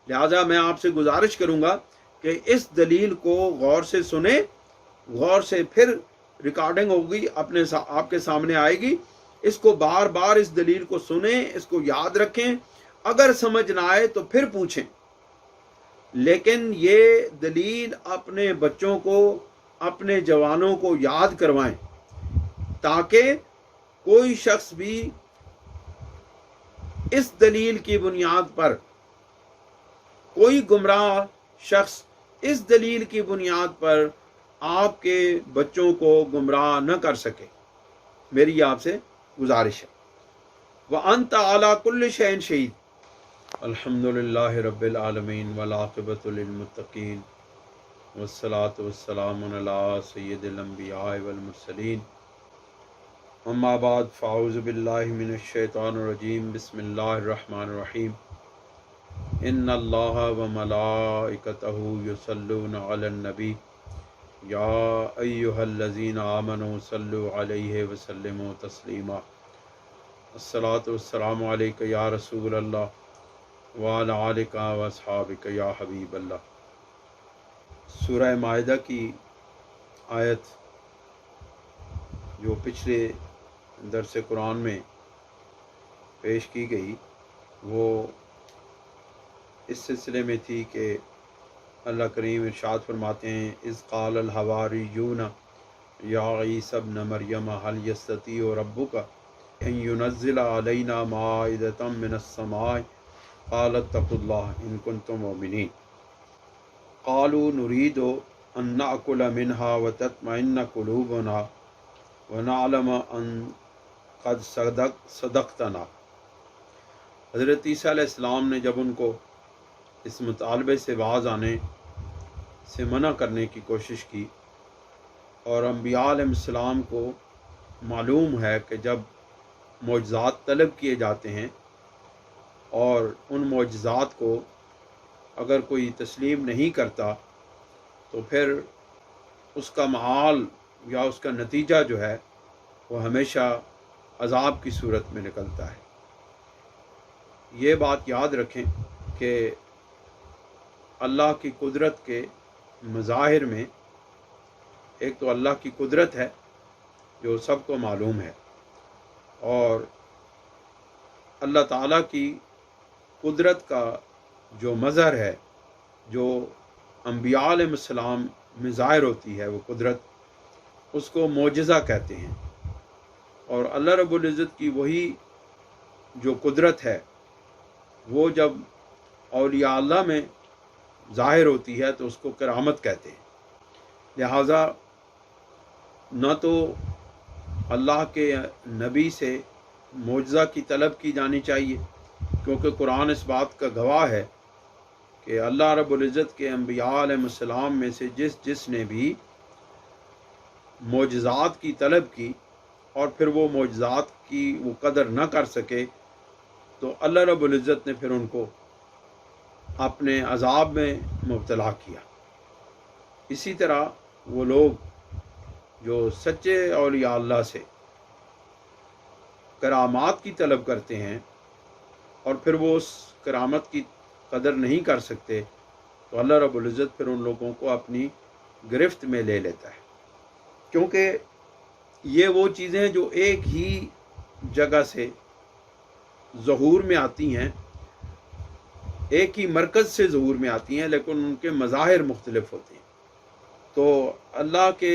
لہٰذا میں آپ سے گزارش کروں گا کہ اس دلیل کو غور سے سنیں، غور سے، پھر ریکارڈنگ ہوگی آپ کے سامنے آئے گی، اس کو بار بار اس دلیل کو سنیں، اس کو یاد رکھیں، اگر سمجھ نہ آئے تو پھر پوچھیں، لیکن یہ دلیل اپنے بچوں کو، اپنے جوانوں کو یاد کروائیں، تاکہ کوئی شخص بھی اس دلیل کی بنیاد پر، کوئی گمراہ شخص اس دلیل کی بنیاد پر آپ کے بچوں کو گمراہ نہ کر سکے۔ میری آپ سے گزارش ہے۔ وَأَنْتَ عَلَىٰ كُلِّ شَيْءٍ شَهِيدٌ۔ الحمدللہ رب العالمین والعاقبۃ للمتقین والصلاة والسلام علی سید الانبیاء والمرسلین، اما بعد فاعوذ باللہ من الشیطان الرجیم، بسم اللہ الرحمن الرحیم۔ ان اللہ وملائکتہ یصلون علی النبی یا ایہا الذین آمنوا صلوا علیہ وسلموا تسلیما۔ الصلاۃ والسلام علیک یا رسول اللہ وعلی آلک واصحابک یا حبیب اللہ۔ سورہ مائدہ کی آیت جو پچھلے درس قرآن میں پیش کی گئی، وہ اس سلسلے میں تھی کہ اللہ کریم ارشاد فرماتے ہیں، اذ قال الحواریون یا عیسی ابن مریم هل یستطیع ربک ان ینزل علینا مائدۃ من السماء قال اتقوا اللہ ان کنتم مؤمنین۔ قالوا نريد ان نأكل منها وتطمئن قلوبنا ونعلم ان قد صدقتنا۔ حضرت عیسیٰ علیہ السلام نے جب ان کو اس مطالبے سے باز آنے سے منع کرنے کی کوشش کی، اور انبیاء علیہ السلام کو معلوم ہے کہ جب معجزات طلب کیے جاتے ہیں اور ان معجزات کو اگر کوئی تسلیم نہیں کرتا تو پھر اس کا معال یا اس کا نتیجہ جو ہے وہ ہمیشہ عذاب کی صورت میں نکلتا ہے۔ یہ بات یاد رکھیں کہ اللہ کی قدرت کے مظاہر میں ایک تو اللہ کی قدرت ہے جو سب کو معلوم ہے، اور اللہ تعالیٰ کی قدرت کا جو مظہر ہے، جو انبیاء علیہ السلام میں ظاہر ہوتی ہے وہ قدرت، اس کو معجزہ کہتے ہیں۔ اور اللہ رب العزت کی وہی جو قدرت ہے وہ جب اولیاء اللہ میں ظاہر ہوتی ہے تو اس کو کرامت کہتے ہیں۔ لہٰذا نہ تو اللہ کے نبی سے معجزہ کی طلب کی جانی چاہیے، کیونکہ قرآن اس بات کا گواہ ہے کہ اللہ رب العزت کے انبیاء علیہ السلام میں سے جس نے بھی معجزات کی طلب کی اور پھر وہ معجزات کی وہ قدر نہ کر سکے تو اللہ رب العزت نے پھر ان کو اپنے عذاب میں مبتلا کیا۔ اسی طرح وہ لوگ جو سچے اولیاء اللہ سے کرامات کی طلب کرتے ہیں اور پھر وہ اس کرامت کی قدر نہیں کر سکتے تو اللہ رب العزت پھر ان لوگوں کو اپنی گرفت میں لے لیتا ہے، کیونکہ یہ وہ چیزیں جو ایک ہی جگہ سے ظہور میں آتی ہیں، ایک ہی مرکز سے ظہور میں آتی ہیں، لیکن ان کے مظاہر مختلف ہوتے ہیں۔ تو اللہ کے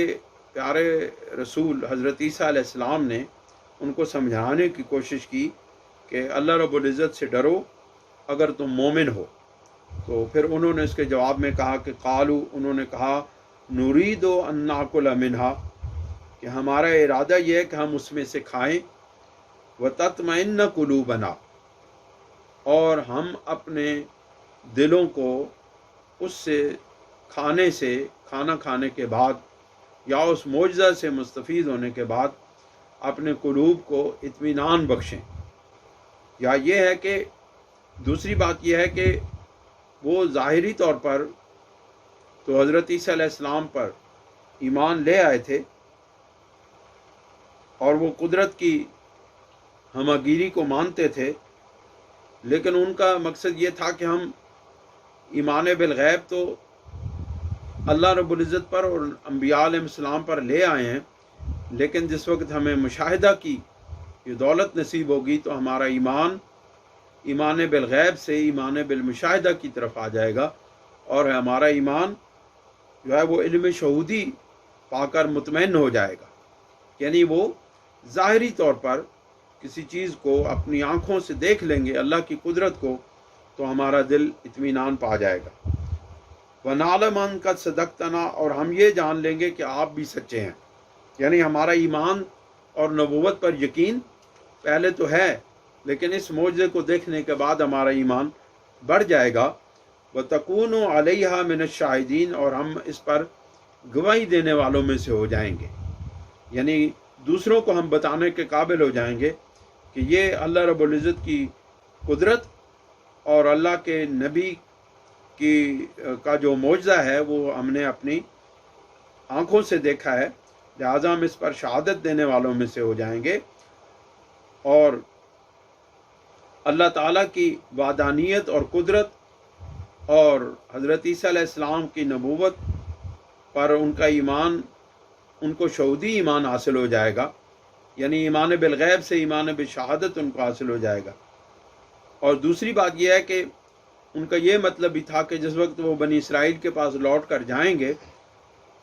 پیارے رسول حضرت عیسیٰ علیہ السلام نے ان کو سمجھانے کی کوشش کی کہ اللہ رب العزت سے ڈرو اگر تم مومن ہو۔ تو پھر انہوں نے اس کے جواب میں کہا کہ قالو، انہوں نے کہا نرید ان ناکل منہا، کہ ہمارا ارادہ یہ ہے کہ ہم اس میں سے کھائیں، وتطمئن قلوبنا، اور ہم اپنے دلوں کو اس سے کھانا کھانے کے بعد یا اس معجزہ سے مستفید ہونے کے بعد اپنے قلوب کو اطمینان بخشیں۔ یا یہ ہے کہ دوسری بات یہ ہے کہ وہ ظاہری طور پر تو حضرت عیسیٰ علیہ السلام پر ایمان لے آئے تھے اور وہ قدرت کی ہمہ گیری کو مانتے تھے، لیکن ان کا مقصد یہ تھا کہ ہم ایمان بالغیب تو اللہ رب العزت پر اور انبیاء علیہ السلام پر لے آئے ہیں، لیکن جس وقت ہمیں مشاہدہ کی یہ دولت نصیب ہوگی تو ہمارا ایمان بالغیب سے ایمان بالمشاہدہ کی طرف آ جائے گا، اور ہمارا ایمان جو ہے وہ علم شہودی پا کر مطمئن ہو جائے گا، یعنی وہ ظاہری طور پر کسی چیز کو اپنی آنکھوں سے دیکھ لیں گے اللہ کی قدرت کو تو ہمارا دل اطمینان پا جائے گا۔ وَنَعْلَمَ أَنَّ قَدْ صَدَقْتَنَا، اور ہم یہ جان لیں گے کہ آپ بھی سچے ہیں، یعنی ہمارا ایمان اور نبوت پر یقین پہلے تو ہے، لیکن اس معجزے کو دیکھنے کے بعد ہمارا ایمان بڑھ جائے گا۔ وَتَكُونُ عَلَيْهَا مِنَ الشَّاهِدِينَ، اور ہم اس پر گواہی دینے والوں میں سے ہو جائیں گے، یعنی دوسروں کو ہم بتانے کے قابل ہو جائیں گے کہ یہ اللہ رب العزت کی قدرت اور اللہ کے نبی کا جو معجزہ ہے وہ ہم نے اپنی آنکھوں سے دیکھا ہے، لہٰذا ہم اس پر شہادت دینے والوں میں سے ہو جائیں گے، اور اللہ تعالیٰ کی وحدانیت اور قدرت اور حضرت عیسیٰ علیہ السلام کی نبوت پر ان کا ایمان، ان کو شہودی ایمان حاصل ہو جائے گا، یعنی ایمان بالغیب سے ایمان بالشہادت ان کو حاصل ہو جائے گا۔ اور دوسری بات یہ ہے کہ ان کا یہ مطلب بھی تھا کہ جس وقت وہ بنی اسرائیل کے پاس لوٹ کر جائیں گے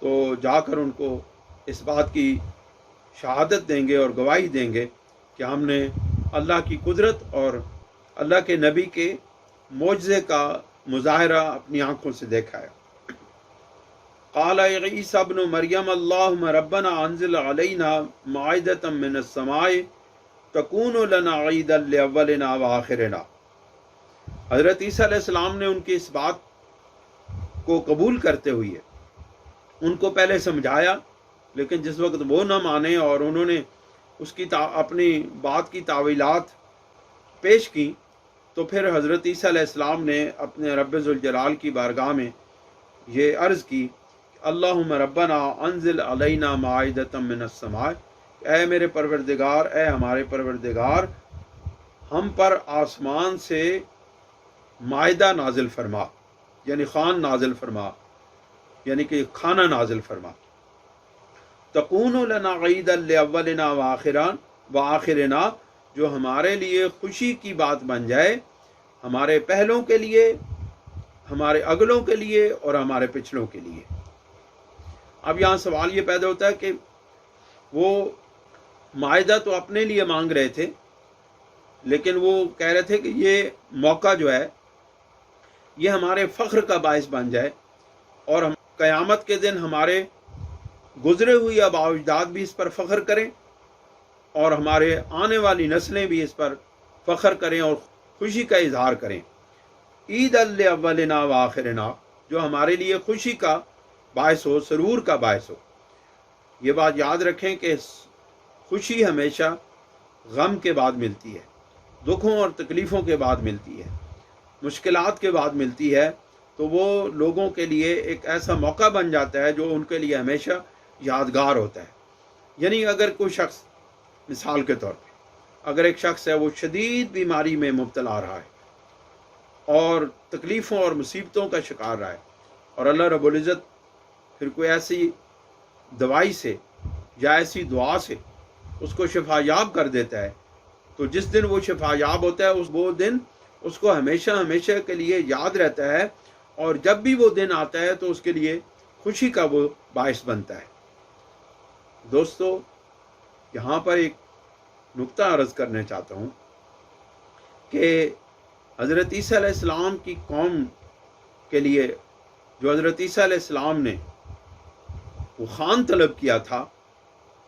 تو جا کر ان کو اس بات کی شہادت دیں گے اور گواہی دیں گے کہ ہم نے اللہ کی قدرت اور اللہ کے نبی کے معجزے کا مظاہرہ اپنی آنکھوں سے دیکھا ہے۔ قال عیسی ابن مریم اللہم ربنا انزل علینا مائدۃ من السماء تکون لنا عیدا لاولنا وآخرنا۔ حضرت عیسیٰ علیہ السلام نے ان کی اس بات کو قبول کرتے ہوئے ان کو پہلے سمجھایا، لیکن جس وقت وہ نہ مانے اور انہوں نے اس کی اپنی بات کی تعویلات پیش کی تو پھر حضرت عیسیٰ علیہ السلام نے اپنے رب ذوالجلال کی بارگاہ میں یہ عرض کی، اللہم ربنا انزل علینا مائدۃ من السماء، اے میرے پروردگار، اے ہمارے پروردگار، ہم پر آسمان سے مائدہ نازل فرما، یعنی خوان نازل فرما، یعنی کہ کھانا نازل فرما، تکون لنا عیدا لاولنا وآخرنا، جو ہمارے لیے خوشی کی بات بن جائے، ہمارے پہلوں کے لیے، ہمارے اگلوں کے لیے اور ہمارے پچھلوں کے لیے۔ اب یہاں سوال یہ پیدا ہوتا ہے کہ وہ مائدہ تو اپنے لیے مانگ رہے تھے، لیکن وہ کہہ رہے تھے کہ یہ موقع جو ہے یہ ہمارے فخر کا باعث بن جائے، اور ہم قیامت کے دن ہمارے گزرے ہوئے آباء و اجداد بھی اس پر فخر کریں اور ہمارے آنے والی نسلیں بھی اس پر فخر کریں اور خوشی کا اظہار کریں۔ عید لاولنا وآخرنا، جو ہمارے لیے خوشی کا باعث ہو، سرور کا باعث ہو۔ یہ بات یاد رکھیں کہ خوشی ہمیشہ غم کے بعد ملتی ہے، دکھوں اور تکلیفوں کے بعد ملتی ہے، مشکلات کے بعد ملتی ہے، تو وہ لوگوں کے لیے ایک ایسا موقع بن جاتا ہے جو ان کے لیے ہمیشہ یادگار ہوتا ہے۔ یعنی اگر کوئی شخص، مثال کے طور پہ اگر ایک شخص ہے وہ شدید بیماری میں مبتلا رہا ہے اور تکلیفوں اور مصیبتوں کا شکار رہا ہے، اور اللہ رب العزت پھر کوئی ایسی دوائی سے یا ایسی دعا سے اس کو شفا یاب کر دیتا ہے، تو جس دن وہ شفا یاب ہوتا ہے وہ دن اس کو ہمیشہ ہمیشہ کے لیے یاد رہتا ہے، اور جب بھی وہ دن آتا ہے تو اس کے لیے خوشی کا وہ باعث بنتا ہے۔ دوستو، یہاں پر ایک نقطہ عرض کرنا چاہتا ہوں کہ حضرت عیسیٰ علیہ السلام کی قوم کے لیے جو حضرت عیسیٰ علیہ السلام نے وہ خوان طلب کیا تھا،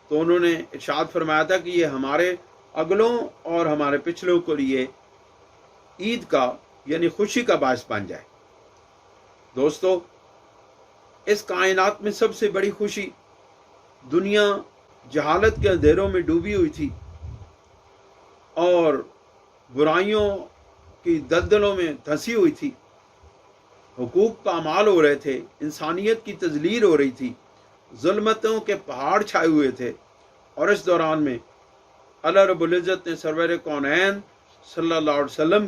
تو انہوں نے ارشاد فرمایا تھا کہ یہ ہمارے اگلوں اور ہمارے پچھلوں کے لیے عید کا یعنی خوشی کا باعث بن جائے۔ دوستو، اس کائنات میں سب سے بڑی خوشی، دنیا جہالت کے اندھیروں میں ڈوبی ہوئی تھی اور برائیوں کی دلدلوں میں دھنسی ہوئی تھی، حقوق پامال ہو رہے تھے، انسانیت کی تذلیل ہو رہی تھی، ظلمتوں کے پہاڑ چھائے ہوئے تھے، اور اس دوران میں اللہ رب العزت نے سرور کونین صلی اللہ علیہ وسلم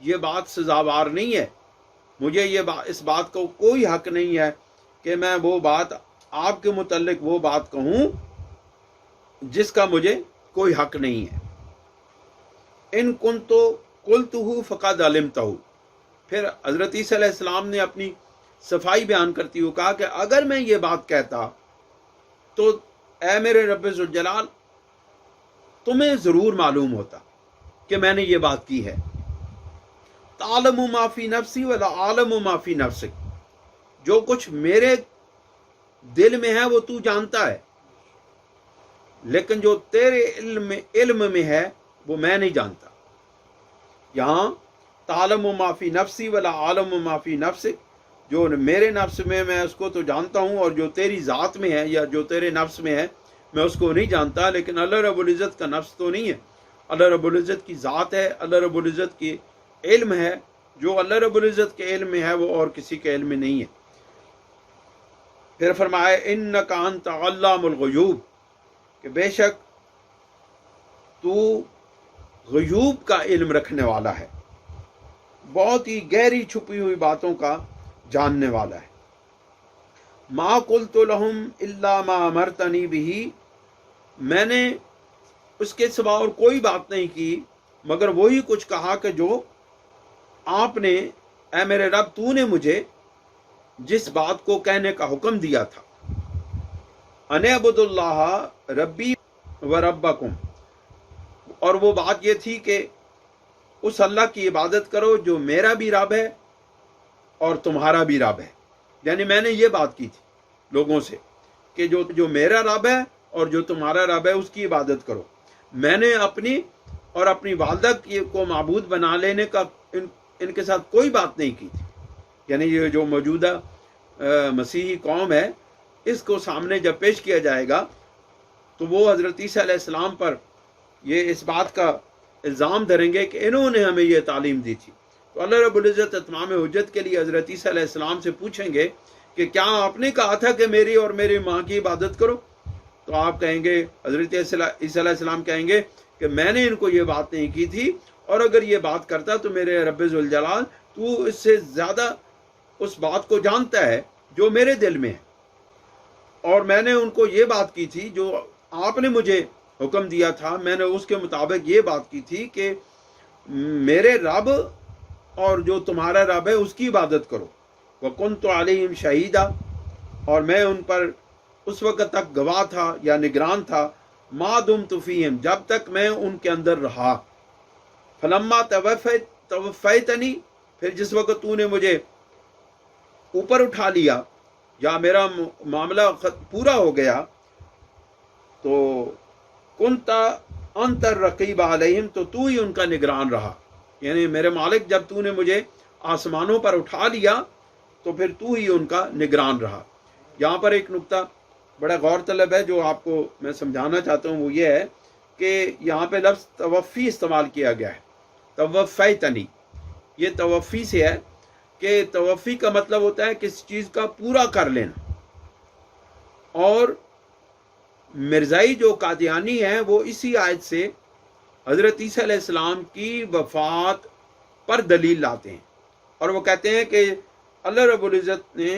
یہ بات سزاوار نہیں ہے، مجھے اس بات کو کوئی حق نہیں ہے کہ میں وہ بات آپ کے متعلق وہ بات کہوں جس کا مجھے کوئی حق نہیں ہے۔ ان کنت قلتہ فقد علمتہ، پھر حضرت عیسیٰ علیہ السلام نے اپنی صفائی بیان کرتی ہوئے کہا کہ اگر میں یہ بات کہتا تو اے میرے رب ذوالجلال تمہیں ضرور معلوم ہوتا کہ میں نے یہ بات کی ہے۔ تعلم ما فی نفسی ولا اعلم ما فی نفسک، جو کچھ میرے دل میں ہے وہ تو جانتا ہے، لیکن جو تیرے علم میں ہے وہ میں نہیں جانتا۔ یہاں تعلم ما فی نفسی ولا اعلم ما فی نفسک، جو میرے نفس میں میں اس کو تو جانتا ہوں، اور جو تیری ذات میں ہے یا جو تیرے نفس میں ہے میں اس کو نہیں جانتا۔ لیکن اللہ رب العزت کا نفس تو نہیں ہے، اللہ رب العزت کی ذات ہے، اللہ رب العزت کی علم ہے، جو اللہ رب العزت کے علم میں ہے وہ اور کسی کے علم میں نہیں ہے۔ پھر فرمایا انک انت علام الغیوب، کہ بے شک تو غیوب کا علم رکھنے والا ہے، بہت ہی گہری چھپی ہوئی باتوں کا جاننے والا ہے۔ ما قلت لہم الا ما امرتنی بہ، میں نے اس کے سوا اور کوئی بات نہیں کی مگر وہی کچھ کہا کہ جو آپ نے اے میرے رب تو نے مجھے جس بات کو کہنے کا حکم دیا تھا۔ ان اعبدوا اللہ ربی و ربکم، اور وہ بات یہ تھی کہ اس اللہ کی عبادت کرو جو میرا بھی رب ہے اور تمہارا بھی رب ہے۔ یعنی میں نے یہ بات کی تھی لوگوں سے کہ جو میرا رب ہے اور جو تمہارا رب ہے اس کی عبادت کرو۔ میں نے اپنی اور اپنی والدہ کو معبود بنا لینے کا ان کے ساتھ کوئی بات نہیں کی تھی۔ یعنی یہ جو موجودہ مسیحی قوم ہے اس کو سامنے جب پیش کیا جائے گا تو وہ حضرت عیسیٰ علیہ السلام پر یہ اس بات کا الزام دھریں گے کہ انہوں نے ہمیں یہ تعلیم دی تھی۔ تو اللہ رب العزت اتمام حجت کے لیے حضرت عیسیٰ علیہ السلام سے پوچھیں گے کہ کیا آپ نے کہا تھا کہ میری اور میری ماں کی عبادت کرو؟ تو آپ کہیں گے، حضرت عیسیٰ علیہ السلام کہیں گے کہ میں نے ان کو یہ بات نہیں کی تھی، اور اگر یہ بات کرتا تو میرے رب ذوالجلال تو اس سے زیادہ اس بات کو جانتا ہے جو میرے دل میں ہے، اور میں نے ان کو یہ بات کی تھی جو آپ نے مجھے حکم دیا تھا، میں نے اس کے مطابق یہ بات کی تھی کہ میرے رب اور جو تمہارا رب ہے اس کی عبادت کرو۔ وَكُنْتُ عَلَيْهِمْ شَهِيدًا، اور میں ان پر اس وقت تک گواہ تھا یا نگران تھا، مَا دُمْتُ فِيهِمْ، جب تک میں ان کے اندر رہا۔ فَلَمَّا تَوَفَّيْتَنِي، پھر جس وقت تو نے مجھے اوپر اٹھا لیا یا میرا معاملہ پورا ہو گیا، تو کنت انت الرقیب علیہم، تو ہی ان کا نگران رہا۔ یعنی میرے مالک جب تو نے مجھے آسمانوں پر اٹھا لیا تو پھر تو ہی ان کا نگران رہا۔ یہاں پر ایک نقطہ بڑا غور طلب ہے جو آپ کو میں سمجھانا چاہتا ہوں، وہ یہ ہے کہ یہاں پہ لفظ توفی استعمال کیا گیا ہے، توفیتنی، یہ توفی سے ہے کہ توفی کا مطلب ہوتا ہے کسی چیز کا پورا کر لینا، اور مرزائی جو قادیانی ہیں وہ اسی آیت سے حضرت عیسیٰ علیہ السلام کی وفات پر دلیل لاتے ہیں، اور وہ کہتے ہیں کہ اللہ رب العزت نے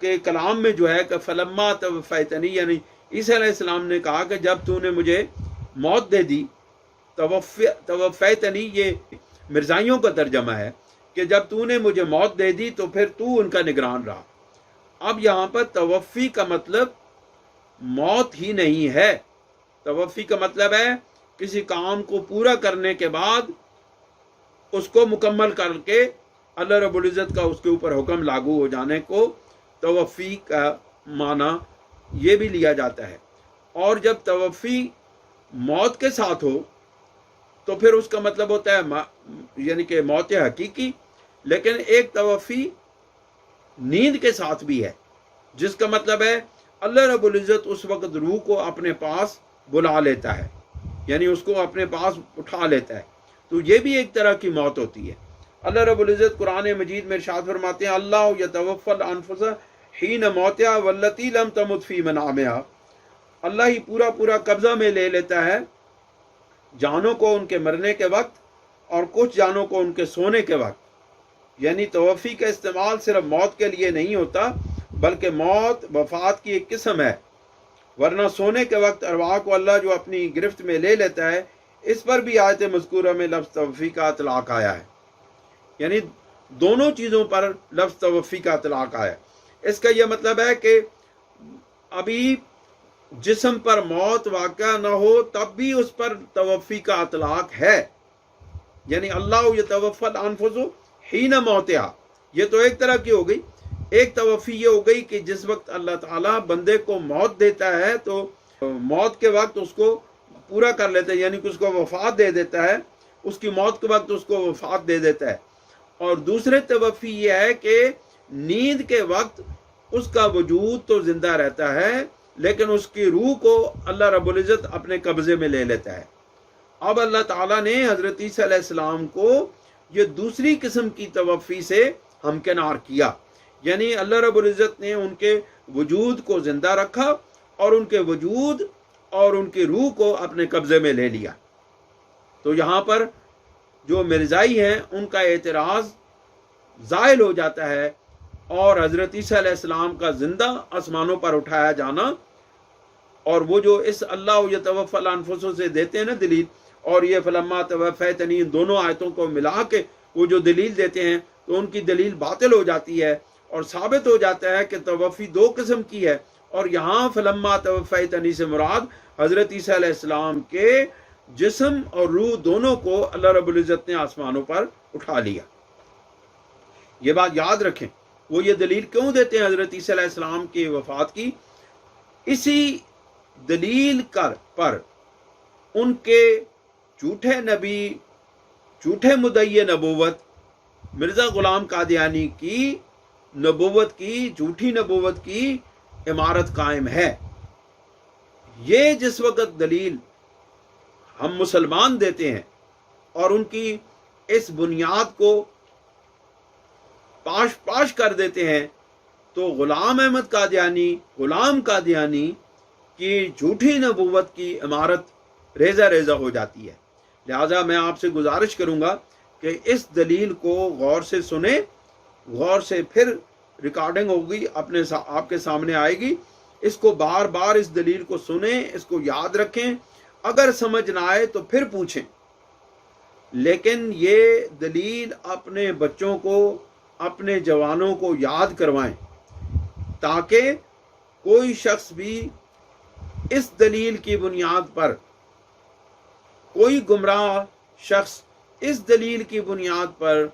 کے کلام میں جو ہے کہ فلما توفیتنی، یعنی عیسیٰ علیہ السلام نے کہا کہ جب تو نے مجھے موت دے دی، توفیتنی یہ مرزائیوں کا ترجمہ ہے کہ جب تو نے مجھے موت دے دی تو پھر تو ان کا نگران رہا۔ اب یہاں پر توفی کا مطلب موت ہی نہیں ہے، توفی کا مطلب ہے کسی کام کو پورا کرنے کے بعد اس کو مکمل کر کے اللہ رب العزت کا اس کے اوپر حکم لاگو ہو جانے کو توفی کا معنی یہ بھی لیا جاتا ہے۔ اور جب توفی موت کے ساتھ ہو تو پھر اس کا مطلب ہوتا ہے یعنی کہ موت حقیقی، لیکن ایک توفی نیند کے ساتھ بھی ہے، جس کا مطلب ہے اللہ رب العزت اس وقت روح کو اپنے پاس بلا لیتا ہے، یعنی اس کو اپنے پاس اٹھا لیتا ہے، تو یہ بھی ایک طرح کی موت ہوتی ہے۔ اللہ رب العزت قرآن مجید میں ارشاد فرماتے ہیں اللہ یتوفی الانفس حین موتہا واللتی لم تمت فی منامہا، اللہ ہی پورا قبضہ میں لے لیتا ہے جانوں کو ان کے مرنے کے وقت، اور کچھ جانوں کو ان کے سونے کے وقت. یعنی توفی کا استعمال صرف موت کے لیے نہیں ہوتا بلکہ موت وفات کی ایک قسم ہے، ورنہ سونے کے وقت ارواح کو اللہ جو اپنی گرفت میں لے لیتا ہے، اس پر بھی آیت مذکورہ میں لفظ توفی کا اطلاق آیا ہے. یعنی دونوں چیزوں پر لفظ توفی کا اطلاق آیا. اس کا یہ مطلب ہے کہ ابھی جسم پر موت واقع نہ ہو تب بھی اس پر توفی کا اطلاق ہے. یعنی اللہ یتوفی الانفس حین موتہا، یہ تو ایک طرح کی ہو گئی. ایک توفی یہ ہو گئی کہ جس وقت اللہ تعالیٰ بندے کو موت دیتا ہے تو موت کے وقت اس کو پورا کر لیتا ہے، یعنی کہ اس کو وفات دے دیتا ہے، اس کی موت کے وقت اس کو وفات دے دیتا ہے. اور دوسرے توفی یہ ہے کہ نیند کے وقت اس کا وجود تو زندہ رہتا ہے لیکن اس کی روح کو اللہ رب العزت اپنے قبضے میں لے لیتا ہے. اب اللہ تعالیٰ نے حضرت عیسیٰ علیہ السلام کو یہ دوسری قسم کی توفی سے ہمکنار کیا. یعنی اللہ رب العزت نے ان کے وجود کو زندہ رکھا اور ان کے وجود اور ان کی روح کو اپنے قبضے میں لے لیا. تو یہاں پر جو مرزائی ہیں ان کا اعتراض زائل ہو جاتا ہے اور حضرت عیسیٰ علیہ السلام کا زندہ آسمانوں پر اٹھایا جانا اور وہ جو اس اللہ یتوفی الانفس سے دیتے ہیں نا دلیل، اور یہ فلما توفیتنی ان دونوں آیتوں کو ملا کے وہ جو دلیل دیتے ہیں تو ان کی دلیل باطل ہو جاتی ہے اور ثابت ہو جاتا ہے کہ توفی دو قسم کی ہے. اور یہاں فلما توفیتنی سے مراد حضرت عیسیٰ علیہ السلام کے جسم اور روح دونوں کو اللہ رب العزت نے آسمانوں پر اٹھا لیا. یہ بات یاد رکھیں. وہ یہ دلیل کیوں دیتے ہیں حضرت عیسیٰ علیہ السلام کی وفات کی؟ اسی دلیل پر ان کے جھوٹے نبی، جھوٹے مدعی نبوت مرزا غلام قادیانی کی نبوت کی، جھوٹی نبوت کی عمارت قائم ہے. یہ جس وقت دلیل ہم مسلمان دیتے ہیں اور ان کی اس بنیاد کو پاش کر دیتے ہیں تو غلام احمد قادیانی، غلام قادیانی کی جھوٹی نبوت کی عمارت ریزہ ریزہ ہو جاتی ہے. لہذا میں آپ سے گزارش کروں گا کہ اس دلیل کو غور سے سنیں، غور سے پھر ریکارڈنگ ہوگی آپ کے سامنے آئے گی. اس کو بار بار اس دلیل کو سنیں، اس کو یاد رکھیں. اگر سمجھ نہ آئے تو پھر پوچھیں، لیکن یہ دلیل اپنے بچوں کو، اپنے جوانوں کو یاد کروائیں تاکہ کوئی شخص بھی اس دلیل کی بنیاد پر، کوئی گمراہ شخص اس دلیل کی بنیاد پر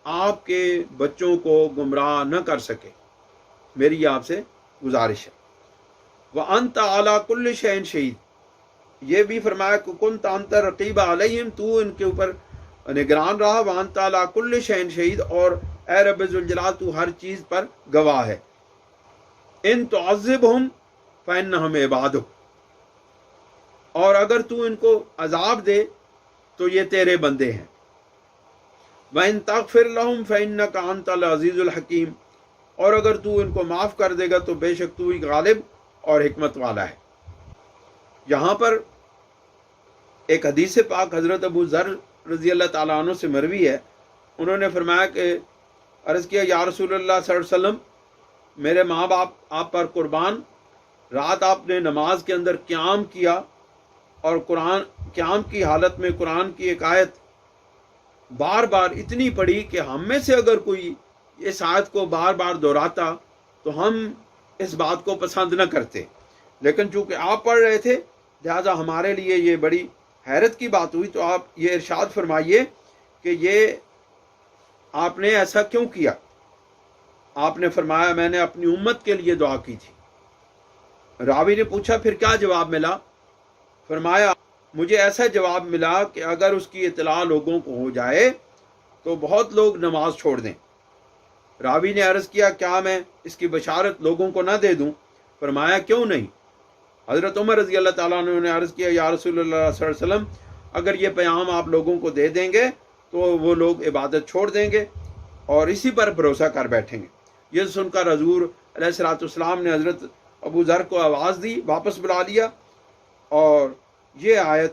آپ کے بچوں کو گمراہ نہ کر سکے. میری آپ سے گزارش ہے. وَأَنْتَ عَلَىٰ كُلِّ شَيْءٍ شَهِيدٌ، یہ بھی فرمایا کہ كُنْتَ أَنْتَ رَقِيبَ عَلَيْهِمْ، تو ان کے اوپر نگران رہا. وَأَنْتَ عَلَىٰ كُلِّ شَيْءٍ شَهِيدٌ، اور اے رب ذوالجلال تو ہر چیز پر گواہ ہے. إِن تُعَذِّبْهُمْ فَإِنَّهُمْ عِبَادُكَ، اور اگر تو ان کو عذاب دے تو یہ تیرے بندے ہیں. وَإِن تَغْفِرْ لَهُمْ فَإِنَّكَ أَنْتَ الْعَزِيزُ الْحَكِيمُ، اور اگر تو ان کو معاف کر دے گا تو بے شک تو ہی غالب اور حکمت والا ہے. یہاں پر ایک حدیث پاک حضرت ابو ذر رضی اللہ تعالیٰ عنہ سے مروی ہے. انہوں نے فرمایا کہ عرض کیا یا رسول اللہ صلی اللہ علیہ وسلم، میرے ماں باپ آپ پر قربان، رات آپ نے نماز کے اندر قیام کیا اور قیام کی حالت میں قرآن کی ایک آیت بار بار اتنی پڑھی کہ ہم میں سے اگر کوئی اس آیت کو بار بار دہراتا تو ہم اس بات کو پسند نہ کرتے، لیکن چونکہ آپ پڑھ رہے تھے لہذا ہمارے لیے یہ بڑی حیرت کی بات ہوئی. تو آپ یہ ارشاد فرمائیے کہ یہ آپ نے ایسا کیوں کیا؟ آپ نے فرمایا میں نے اپنی امت کے لیے دعا کی تھی. راوی نے پوچھا پھر کیا جواب ملا؟ فرمایا مجھے ایسا جواب ملا کہ اگر اس کی اطلاع لوگوں کو ہو جائے تو بہت لوگ نماز چھوڑ دیں. راوی نے عرض کیا کیا میں اس کی بشارت لوگوں کو نہ دے دوں؟ فرمایا کیوں نہیں. حضرت عمر رضی اللہ تعالیٰ عنہ نے عرض کیا یا رسول اللہ صلی اللہ علیہ وسلم، اگر یہ پیغام آپ لوگوں کو دے دیں گے تو وہ لوگ عبادت چھوڑ دیں گے اور اسی پر بھروسہ کر بیٹھیں گے. یہ سن کر حضور علیہ الصلوۃ والسلام نے حضرت ابو ذر کو آواز دی، واپس بلا لیا اور یہ آیت